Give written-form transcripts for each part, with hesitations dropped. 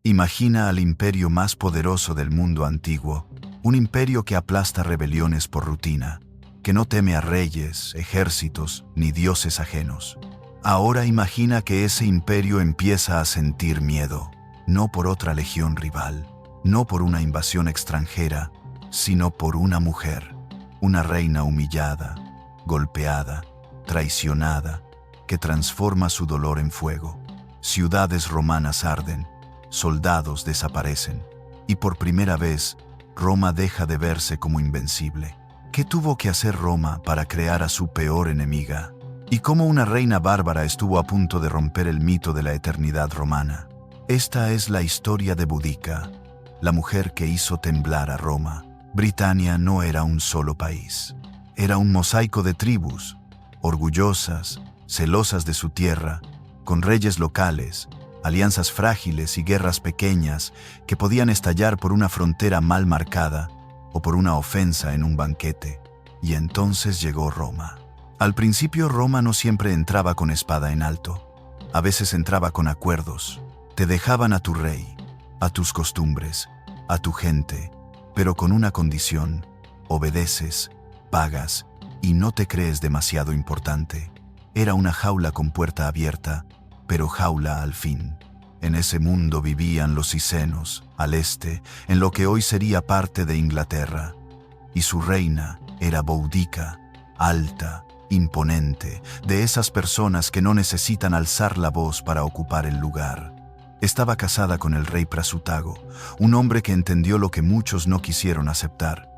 Imagina al imperio más poderoso del mundo antiguo, un imperio que aplasta rebeliones por rutina, que no teme a reyes, ejércitos ni dioses ajenos. Ahora imagina que ese imperio empieza a sentir miedo, no por otra legión rival, no por una invasión extranjera, sino por una mujer, una reina humillada, golpeada, traicionada, que transforma su dolor en fuego. Ciudades romanas arden, soldados desaparecen, y por primera vez, Roma deja de verse como invencible. ¿Qué tuvo que hacer Roma para crear a su peor enemiga? ¿Y cómo una reina bárbara estuvo a punto de romper el mito de la eternidad romana? Esta es la historia de Boudica, la mujer que hizo temblar a Roma. Britania no era un solo país. Era un mosaico de tribus, orgullosas, celosas de su tierra, con reyes locales, alianzas frágiles y guerras pequeñas que podían estallar por una frontera mal marcada o por una ofensa en un banquete. Y entonces llegó Roma. Al principio Roma no siempre entraba con espada en alto. A veces entraba con acuerdos. Te dejaban a tu rey, a tus costumbres, a tu gente, pero con una condición: obedeces, pagas y no te crees demasiado importante. Era una jaula con puerta abierta, pero jaula al fin. En ese mundo vivían los Cicenos, al este, en lo que hoy sería parte de Inglaterra. Y su reina era Boudica, alta, imponente, de esas personas que no necesitan alzar la voz para ocupar el lugar. Estaba casada con el rey Prasutago, un hombre que entendió lo que muchos no quisieron aceptar.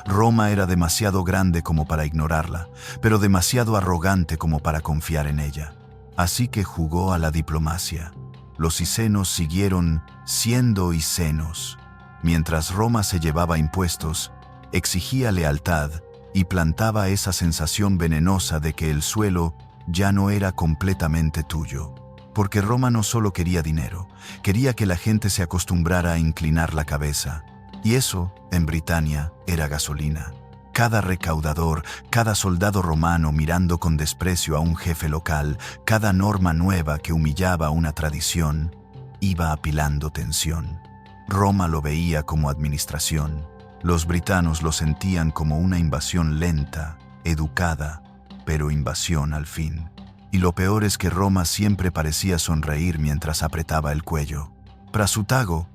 Roma era demasiado grande como para ignorarla, pero demasiado arrogante como para confiar en ella. Así que jugó a la diplomacia. Los cicenos siguieron siendo cicenos. Mientras Roma se llevaba impuestos, exigía lealtad y plantaba esa sensación venenosa de que el suelo ya no era completamente tuyo. Porque Roma no solo quería dinero, quería que la gente se acostumbrara a inclinar la cabeza. Y eso, en Britania, era gasolina. Cada recaudador, cada soldado romano mirando con desprecio a un jefe local, cada norma nueva que humillaba una tradición, iba apilando tensión. Roma lo veía como administración. Los britanos lo sentían como una invasión lenta, educada, pero invasión al fin. Y lo peor es que Roma siempre parecía sonreír mientras apretaba el cuello. Prasutago,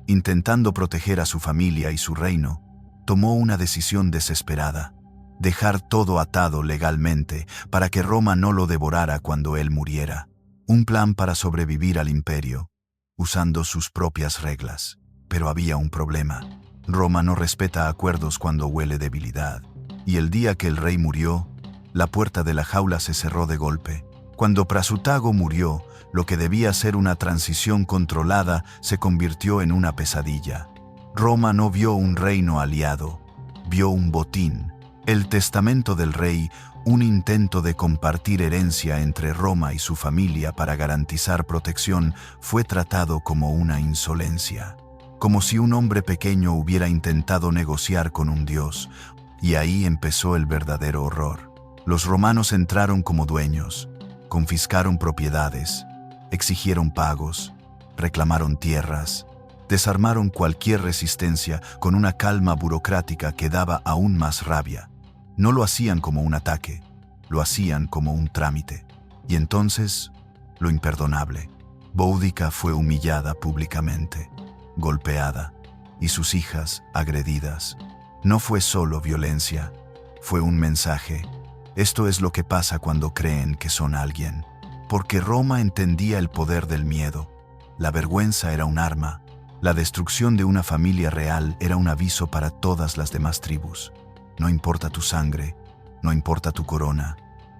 intentando proteger a su familia y su reino, tomó una decisión desesperada: dejar todo atado legalmente para que Roma no lo devorara cuando él muriera. Un plan para sobrevivir al imperio, usando sus propias reglas. Pero había un problema. Roma no respeta acuerdos cuando huele debilidad. Y el día que el rey murió, la puerta de la jaula se cerró de golpe. Cuando Prasutago murió, lo que debía ser una transición controlada se convirtió en una pesadilla. Roma no vio un reino aliado, vio un botín. El testamento del rey, un intento de compartir herencia entre Roma y su familia para garantizar protección, fue tratado como una insolencia. Como si un hombre pequeño hubiera intentado negociar con un dios. Y ahí empezó el verdadero horror. Los romanos entraron como dueños, confiscaron propiedades, exigieron pagos, reclamaron tierras, desarmaron cualquier resistencia con una calma burocrática que daba aún más rabia. No lo hacían como un ataque, lo hacían como un trámite. Y entonces, lo imperdonable. Boudica fue humillada públicamente, golpeada, y sus hijas agredidas. No fue solo violencia, fue un mensaje. Esto es lo que pasa cuando creen que son alguien. Porque Roma entendía el poder del miedo. La vergüenza era un arma. La destrucción de una familia real era un aviso para todas las demás tribus. No importa tu sangre, no importa tu corona,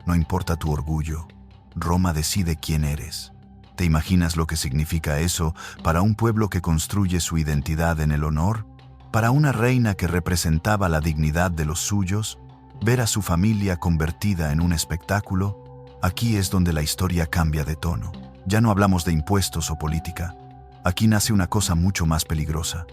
no importa tu orgullo. Roma decide quién eres. ¿Te imaginas lo que significa eso para un pueblo que construye su identidad en el honor? ¿Para una reina que representaba la dignidad de los suyos? ¿Ver a su familia convertida en un espectáculo? Aquí es donde la historia cambia de tono. Ya no hablamos de impuestos o política. Aquí nace una cosa mucho más peligrosa,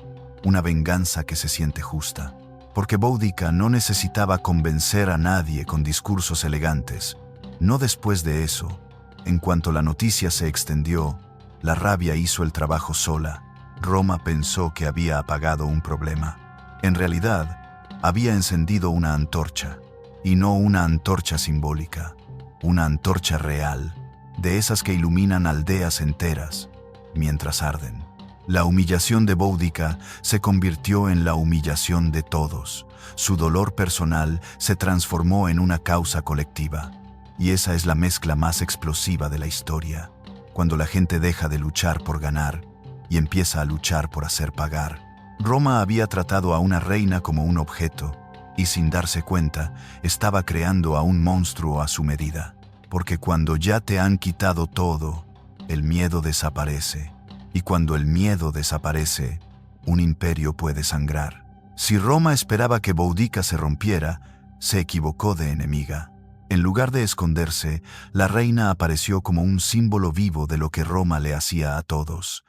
una venganza que se siente justa. Porque Boudica no necesitaba convencer a nadie con discursos elegantes. No después de eso. En cuanto la noticia se extendió, la rabia hizo el trabajo sola. Roma pensó que había apagado un problema. En realidad, había encendido una antorcha, y no una antorcha simbólica, una antorcha real, de esas que iluminan aldeas enteras mientras arden. La humillación de Boudica se convirtió en la humillación de todos. Su dolor personal se transformó en una causa colectiva. Y esa es la mezcla más explosiva de la historia, cuando la gente deja de luchar por ganar y empieza a luchar por hacer pagar. Roma había tratado a una reina como un objeto, y sin darse cuenta, estaba creando a un monstruo a su medida. Porque cuando ya te han quitado todo, el miedo desaparece. Y cuando el miedo desaparece, un imperio puede sangrar. Si Roma esperaba que Boudica se rompiera, se equivocó de enemiga. En lugar de esconderse, la reina apareció como un símbolo vivo de lo que Roma le hacía a todos.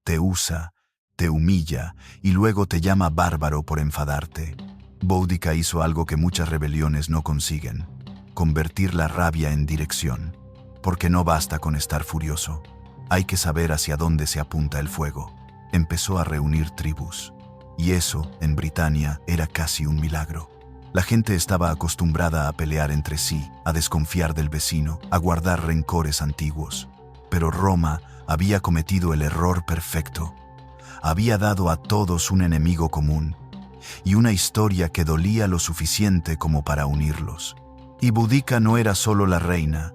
Te usa, te humilla y luego te llama bárbaro por enfadarte. Boudica hizo algo que muchas rebeliones no consiguen: convertir la rabia en dirección. Porque no basta con estar furioso. Hay que saber hacia dónde se apunta el fuego. Empezó a reunir tribus. Y eso, en Britania, era casi un milagro. La gente estaba acostumbrada a pelear entre sí, a desconfiar del vecino, a guardar rencores antiguos. Pero Roma había cometido el error perfecto. Había dado a todos un enemigo común y una historia que dolía lo suficiente como para unirlos. Y Boudica no era solo la reina,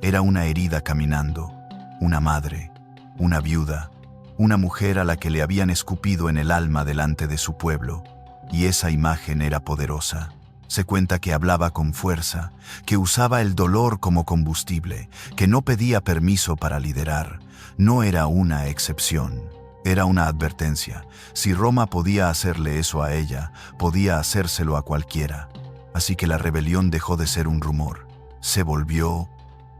era una herida caminando. Una madre, una viuda, una mujer a la que le habían escupido en el alma delante de su pueblo, y esa imagen era poderosa. Se cuenta que hablaba con fuerza, que usaba el dolor como combustible, que no pedía permiso para liderar. No era una excepción, era una advertencia. Si Roma podía hacerle eso a ella, podía hacérselo a cualquiera. Así que la rebelión dejó de ser un rumor, se volvió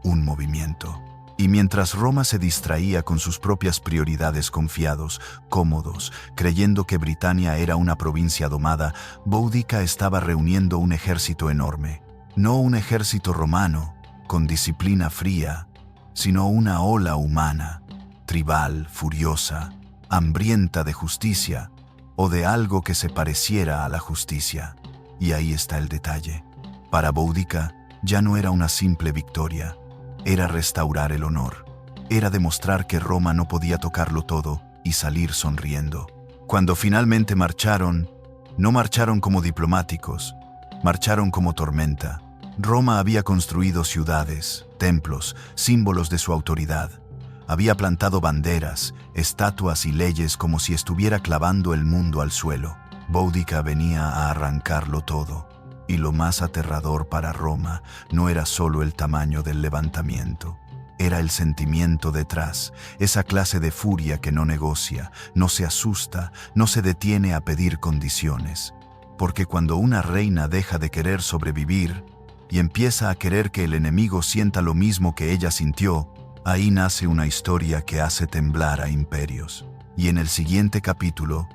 un movimiento. Y mientras Roma se distraía con sus propias prioridades confiados, cómodos, creyendo que Britania era una provincia domada, Boudica estaba reuniendo un ejército enorme. No un ejército romano, con disciplina fría, sino una ola humana, tribal, furiosa, hambrienta de justicia, o de algo que se pareciera a la justicia. Y ahí está el detalle. Para Boudica ya no era una simple victoria. Era restaurar el honor. Era demostrar que Roma no podía tocarlo todo y salir sonriendo. Cuando finalmente marcharon, no marcharon como diplomáticos, marcharon como tormenta. Roma había construido ciudades, templos, símbolos de su autoridad. Había plantado banderas, estatuas y leyes como si estuviera clavando el mundo al suelo. Boudica venía a arrancarlo todo. Y lo más aterrador para Roma no era solo el tamaño del levantamiento, era el sentimiento detrás, esa clase de furia que no negocia, no se asusta, no se detiene a pedir condiciones. Porque cuando una reina deja de querer sobrevivir y empieza a querer que el enemigo sienta lo mismo que ella sintió, ahí nace una historia que hace temblar a imperios. Y en el siguiente capítulo,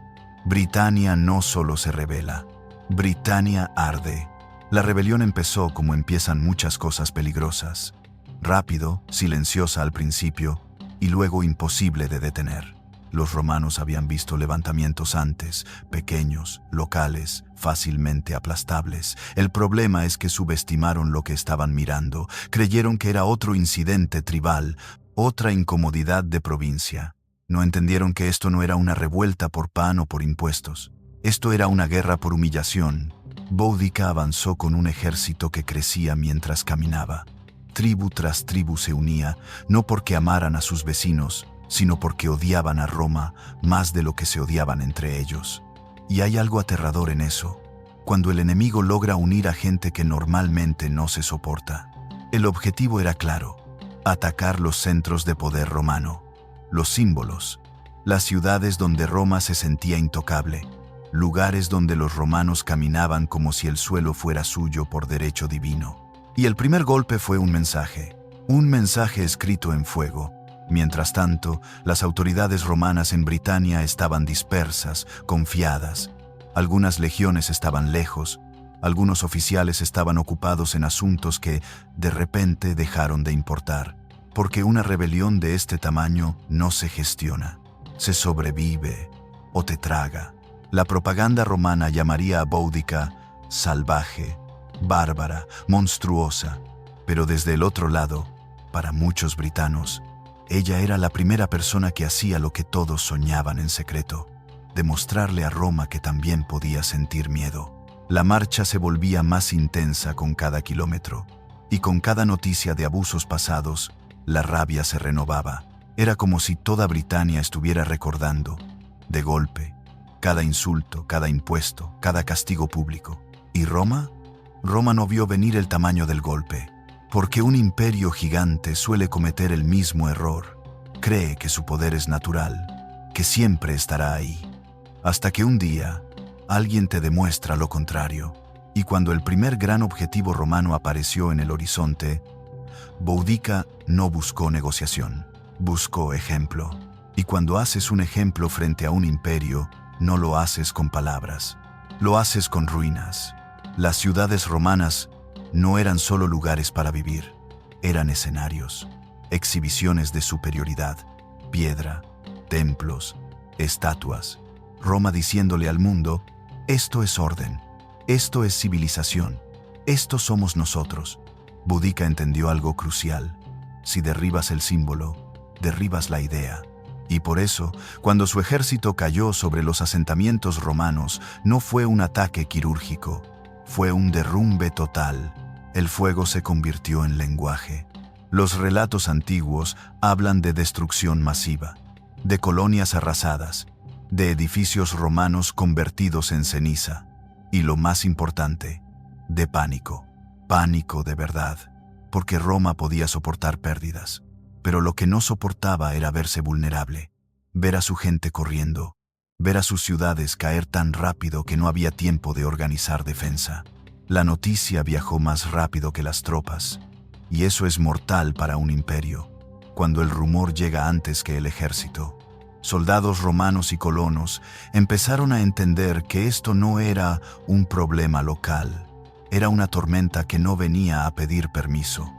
Britania no solo se rebela, Britania arde. La rebelión empezó como empiezan muchas cosas peligrosas. Rápido, silenciosa al principio, y luego imposible de detener. Los romanos habían visto levantamientos antes, pequeños, locales, fácilmente aplastables. El problema es que subestimaron lo que estaban mirando. Creyeron que era otro incidente tribal, otra incomodidad de provincia. No entendieron que esto no era una revuelta por pan o por impuestos. Esto era una guerra por humillación. Boudica avanzó con un ejército que crecía mientras caminaba. Tribu tras tribu se unía, no porque amaran a sus vecinos, sino porque odiaban a Roma más de lo que se odiaban entre ellos. Y hay algo aterrador en eso, cuando el enemigo logra unir a gente que normalmente no se soporta. El objetivo era claro: atacar los centros de poder romano, los símbolos, las ciudades donde Roma se sentía intocable, lugares donde los romanos caminaban como si el suelo fuera suyo por derecho divino. Y el primer golpe fue un mensaje escrito en fuego. Mientras tanto, las autoridades romanas en Britania estaban dispersas, confiadas. Algunas legiones estaban lejos, algunos oficiales estaban ocupados en asuntos que, de repente, dejaron de importar. Porque una rebelión de este tamaño no se gestiona. se sobrevive o te traga. La propaganda romana llamaría a Boudica salvaje, bárbara, monstruosa, pero desde el otro lado, para muchos britanos, ella era la primera persona que hacía lo que todos soñaban en secreto: demostrarle a Roma que también podía sentir miedo. La marcha se volvía más intensa con cada kilómetro, y con cada noticia de abusos pasados, la rabia se renovaba. Era como si toda Britania estuviera recordando, de golpe, cada insulto, cada impuesto, cada castigo público. ¿Y Roma? Roma no vio venir el tamaño del golpe, porque un imperio gigante suele cometer el mismo error. Cree que su poder es natural, que siempre estará ahí. Hasta que un día, alguien te demuestra lo contrario. Y cuando el primer gran objetivo romano apareció en el horizonte, Boudica no buscó negociación, buscó ejemplo. Y cuando haces un ejemplo frente a un imperio, no lo haces con palabras, lo haces con ruinas. Las ciudades romanas no eran solo lugares para vivir, eran escenarios, exhibiciones de superioridad, piedra, templos, estatuas. Roma diciéndole al mundo: esto es orden, esto es civilización, esto somos nosotros. Boudica entendió algo crucial: si derribas el símbolo, derribas la idea. Y por eso, cuando su ejército cayó sobre los asentamientos romanos, no fue un ataque quirúrgico, fue un derrumbe total. El fuego se convirtió en lenguaje. Los relatos antiguos hablan de destrucción masiva, de colonias arrasadas, de edificios romanos convertidos en ceniza, y lo más importante, de pánico. Pánico de verdad, porque Roma podía soportar pérdidas, pero lo que no soportaba era verse vulnerable, ver a su gente corriendo, ver a sus ciudades caer tan rápido que no había tiempo de organizar defensa. La noticia viajó más rápido que las tropas, y eso es mortal para un imperio, cuando el rumor llega antes que el ejército. Soldados romanos y colonos empezaron a entender que esto no era un problema local, era una tormenta que no venía a pedir permiso.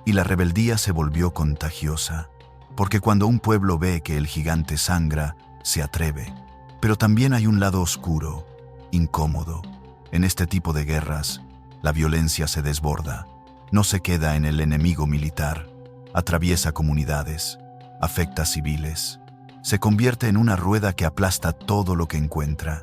Y la rebeldía se volvió contagiosa, porque cuando un pueblo ve que el gigante sangra, se atreve. Pero también hay un lado oscuro, incómodo. En este tipo de guerras, la violencia se desborda, no se queda en el enemigo militar, atraviesa comunidades, afecta a civiles, se convierte en una rueda que aplasta todo lo que encuentra.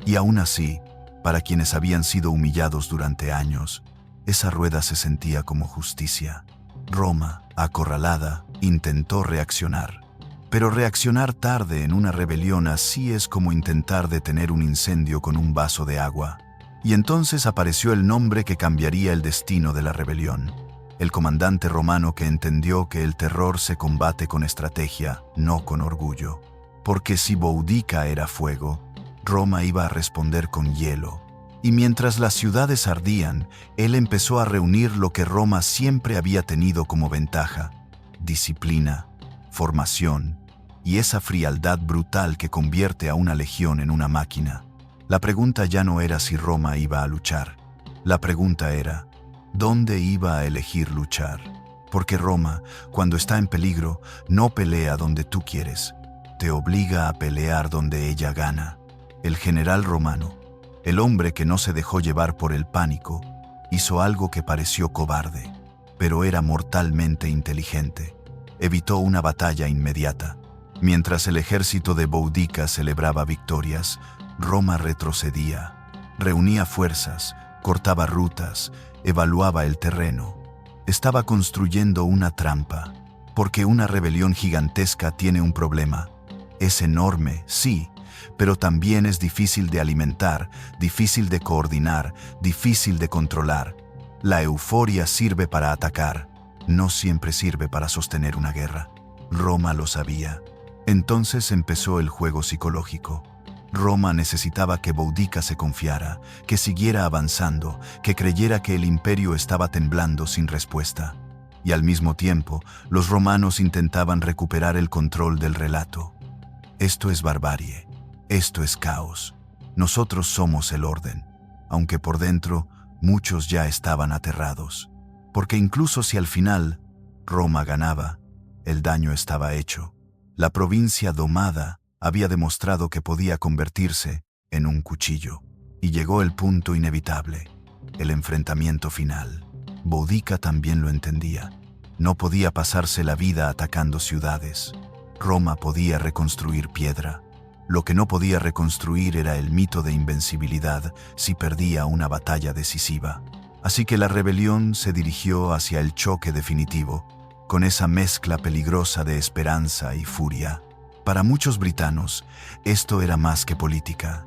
Y aún así, para quienes habían sido humillados durante años, esa rueda se sentía como justicia. Roma, acorralada, intentó reaccionar. Pero reaccionar tarde en una rebelión así es como intentar detener un incendio con un vaso de agua. Y entonces apareció el nombre que cambiaría el destino de la rebelión. El comandante romano que entendió que el terror se combate con estrategia, no con orgullo. Porque si Boudica era fuego, Roma iba a responder con hielo. Y mientras las ciudades ardían, él empezó a reunir lo que Roma siempre había tenido como ventaja: disciplina, formación y esa frialdad brutal que convierte a una legión en una máquina. La pregunta ya no era si Roma iba a luchar. La pregunta era, ¿dónde iba a elegir luchar? Porque Roma, cuando está en peligro, no pelea donde tú quieres, te obliga a pelear donde ella gana. El general romano, el hombre que no se dejó llevar por el pánico, hizo algo que pareció cobarde, pero era mortalmente inteligente. Evitó una batalla inmediata. Mientras el ejército de Boudica celebraba victorias, Roma retrocedía, reunía fuerzas, cortaba rutas, evaluaba el terreno. Estaba construyendo una trampa, porque una rebelión gigantesca tiene un problema. Es enorme, sí, pero también es difícil de alimentar, difícil de coordinar, difícil de controlar. La euforia sirve para atacar, no siempre sirve para sostener una guerra. Roma lo sabía. Entonces empezó el juego psicológico. Roma necesitaba que Boudica se confiara, que siguiera avanzando, que creyera que el imperio estaba temblando sin respuesta. Y al mismo tiempo, los romanos intentaban recuperar el control del relato. Esto es barbarie, esto es caos. Nosotros somos el orden, aunque por dentro muchos ya estaban aterrados. Porque incluso si al final Roma ganaba, el daño estaba hecho. La provincia domada había demostrado que podía convertirse en un cuchillo. Y llegó el punto inevitable, el enfrentamiento final. Boudica también lo entendía. No podía pasarse la vida atacando ciudades. Roma podía reconstruir piedra. Lo que no podía reconstruir era el mito de invencibilidad si perdía una batalla decisiva. Así que la rebelión se dirigió hacia el choque definitivo, con esa mezcla peligrosa de esperanza y furia. Para muchos britanos, esto era más que política.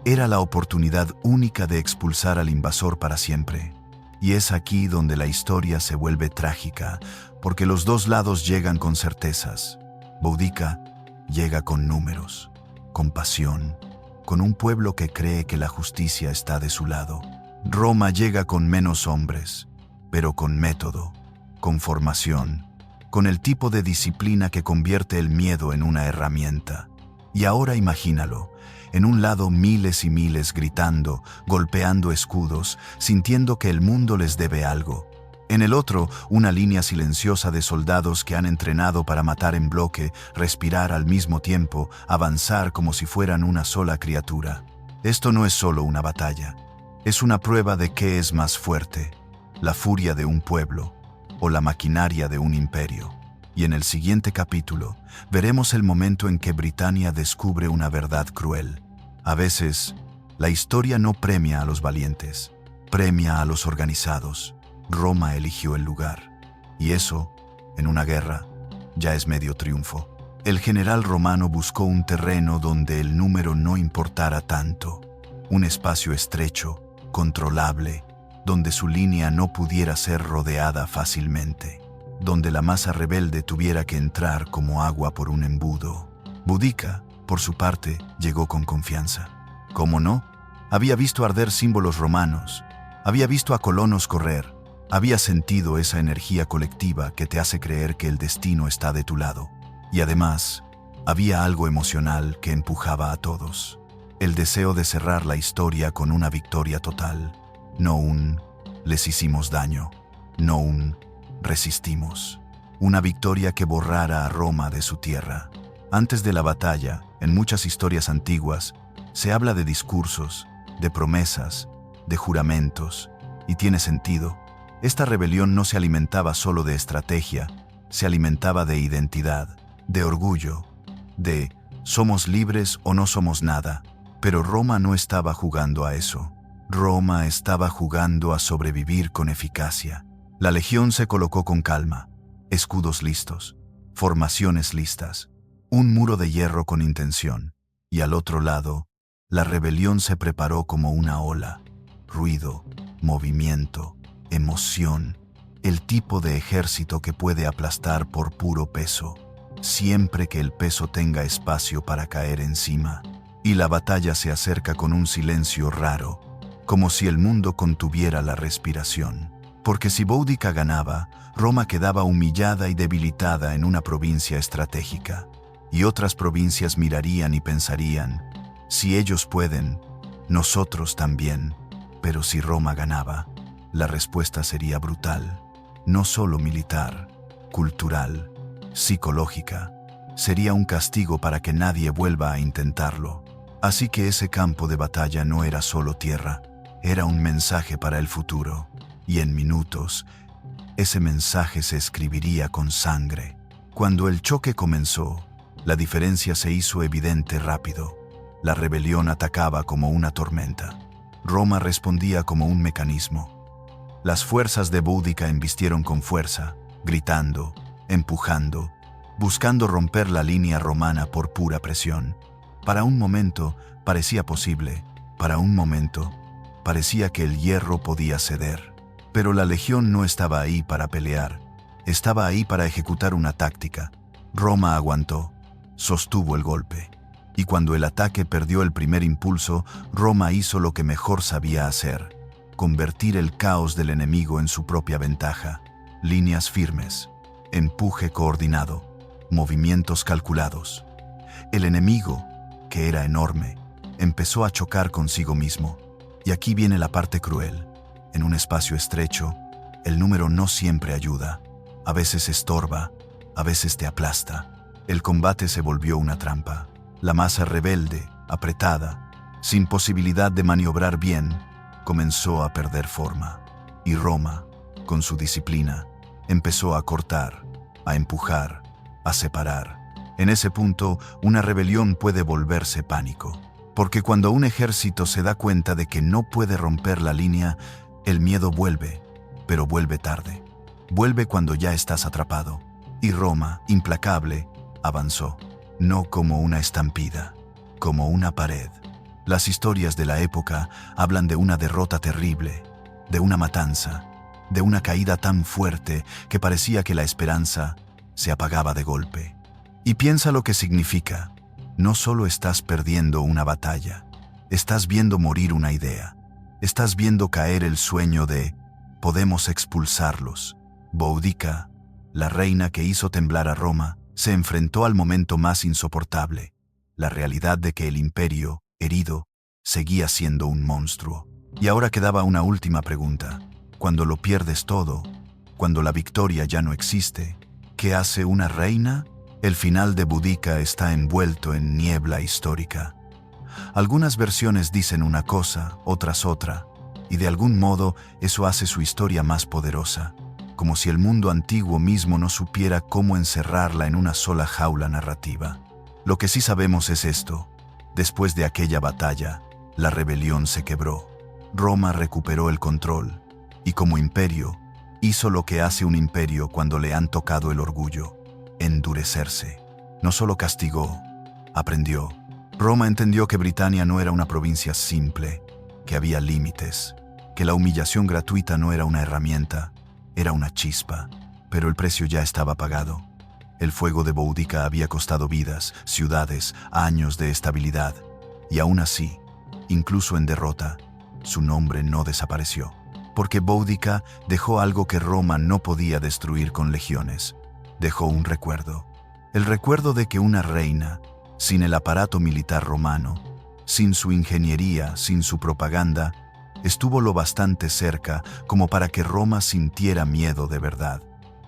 Era la oportunidad única de expulsar al invasor para siempre. Y es aquí donde la historia se vuelve trágica, porque los dos lados llegan con certezas. Boudica llega con números, con pasión, con un pueblo que cree que la justicia está de su lado. Roma llega con menos hombres, pero con método, con formación, con el tipo de disciplina que convierte el miedo en una herramienta. Y ahora imagínalo, en un lado miles y miles gritando, golpeando escudos, sintiendo que el mundo les debe algo. En el otro, una línea silenciosa de soldados que han entrenado para matar en bloque, respirar al mismo tiempo, avanzar como si fueran una sola criatura. Esto no es solo una batalla, es una prueba de qué es más fuerte, la furia de un pueblo o la maquinaria de un imperio. Y en el siguiente capítulo, veremos el momento en que Britania descubre una verdad cruel. A veces, la historia no premia a los valientes, premia a los organizados. Roma eligió el lugar. Y eso, en una guerra, ya es medio triunfo. El general romano buscó un terreno donde el número no importara tanto. Un espacio estrecho, controlable, donde su línea no pudiera ser rodeada fácilmente. Donde la masa rebelde tuviera que entrar como agua por un embudo. Boudica, por su parte, llegó con confianza. ¿Cómo no? Había visto arder símbolos romanos, había visto a colonos correr, había sentido esa energía colectiva que te hace creer que el destino está de tu lado. Y además, había algo emocional que empujaba a todos. El deseo de cerrar la historia con una victoria total. No un «les hicimos daño», no un «resistimos». Una victoria que borrara a Roma de su tierra. Antes de la batalla, en muchas historias antiguas, se habla de discursos, de promesas, de juramentos, y tiene sentido. Esta rebelión no se alimentaba solo de estrategia, se alimentaba de identidad, de orgullo, de «somos libres o no somos nada». Pero Roma no estaba jugando a eso. Roma estaba jugando a sobrevivir con eficacia. La legión se colocó con calma, escudos listos, formaciones listas, un muro de hierro con intención, y al otro lado, la rebelión se preparó como una ola, ruido, movimiento, emoción, el tipo de ejército que puede aplastar por puro peso, siempre que el peso tenga espacio para caer encima. Y la batalla se acerca con un silencio raro, como si el mundo contuviera la respiración. Porque si Boudica ganaba, Roma quedaba humillada y debilitada en una provincia estratégica. Y otras provincias mirarían y pensarían, si ellos pueden, nosotros también. Pero si Roma ganaba, la respuesta sería brutal, no solo militar, cultural, psicológica. Sería un castigo para que nadie vuelva a intentarlo. Así que ese campo de batalla no era solo tierra, era un mensaje para el futuro. Y en minutos, ese mensaje se escribiría con sangre. Cuando el choque comenzó, la diferencia se hizo evidente rápido. La rebelión atacaba como una tormenta. Roma respondía como un mecanismo. Las fuerzas de Boudica embistieron con fuerza, gritando, empujando, buscando romper la línea romana por pura presión. Para un momento parecía posible, para un momento parecía que el hierro podía ceder. Pero la legión no estaba ahí para pelear, estaba ahí para ejecutar una táctica. Roma aguantó, sostuvo el golpe. Y cuando el ataque perdió el primer impulso, Roma hizo lo que mejor sabía hacer: convertir el caos del enemigo en su propia ventaja. Líneas firmes, empuje coordinado, movimientos calculados. El enemigo, que era enorme, empezó a chocar consigo mismo. Y aquí viene la parte cruel. En un espacio estrecho, el número no siempre ayuda. A veces estorba, a veces te aplasta. El combate se volvió una trampa. La masa rebelde, apretada, sin posibilidad de maniobrar bien, comenzó a perder forma. Y Roma, con su disciplina, empezó a cortar, a empujar, a separar. En ese punto, una rebelión puede volverse pánico. Porque cuando un ejército se da cuenta de que no puede romper la línea, el miedo vuelve, pero vuelve tarde. Vuelve cuando ya estás atrapado. Y Roma, implacable, avanzó. No como una estampida, como una pared. Las historias de la época hablan de una derrota terrible, de una matanza, de una caída tan fuerte que parecía que la esperanza se apagaba de golpe. Y piensa lo que significa. No solo estás perdiendo una batalla, estás viendo morir una idea. Estás viendo caer el sueño de «podemos expulsarlos». Boudica, la reina que hizo temblar a Roma, se enfrentó al momento más insoportable, la realidad de que el imperio, herido, seguía siendo un monstruo. Y ahora quedaba una última pregunta. Cuando lo pierdes todo, cuando la victoria ya no existe, ¿qué hace una reina? El final de Boudica está envuelto en niebla histórica. Algunas versiones dicen una cosa, otras otra, y de algún modo eso hace su historia más poderosa, como si el mundo antiguo mismo no supiera cómo encerrarla en una sola jaula narrativa. Lo que sí sabemos es esto: después de aquella batalla, la rebelión se quebró. Roma recuperó el control, y como imperio, hizo lo que hace un imperio cuando le han tocado el orgullo: endurecerse. No solo castigó, aprendió. Roma entendió que Britania no era una provincia simple, que había límites, que la humillación gratuita no era una herramienta, era una chispa, pero el precio ya estaba pagado. El fuego de Boudica había costado vidas, ciudades, años de estabilidad, y aún así, incluso en derrota, su nombre no desapareció, porque Boudica dejó algo que Roma no podía destruir con legiones. Dejó un recuerdo, el recuerdo de que una reina, sin el aparato militar romano, sin su ingeniería, sin su propaganda, estuvo lo bastante cerca como para que Roma sintiera miedo de verdad.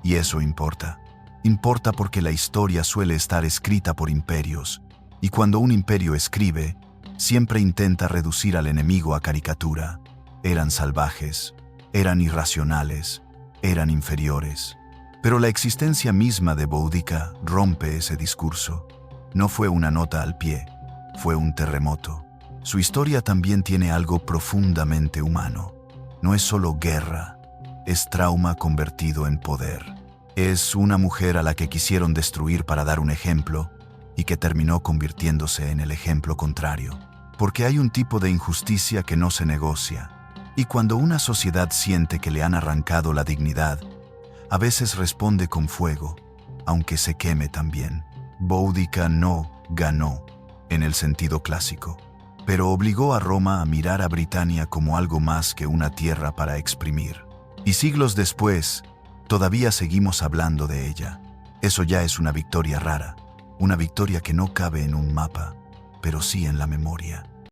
Y eso importa. Importa porque la historia suele estar escrita por imperios, y cuando un imperio escribe, siempre intenta reducir al enemigo a caricatura. Eran salvajes, eran irracionales, eran inferiores. Pero la existencia misma de Boudica rompe ese discurso. No fue una nota al pie, fue un terremoto. Su historia también tiene algo profundamente humano. No es solo guerra, es trauma convertido en poder. Es una mujer a la que quisieron destruir para dar un ejemplo y que terminó convirtiéndose en el ejemplo contrario. Porque hay un tipo de injusticia que no se negocia. Y cuando una sociedad siente que le han arrancado la dignidad, a veces responde con fuego, aunque se queme también. Boudica no ganó en el sentido clásico, pero obligó a Roma a mirar a Britania como algo más que una tierra para exprimir. Y siglos después, todavía seguimos hablando de ella. Eso ya es una victoria rara, una victoria que no cabe en un mapa, pero sí en la memoria.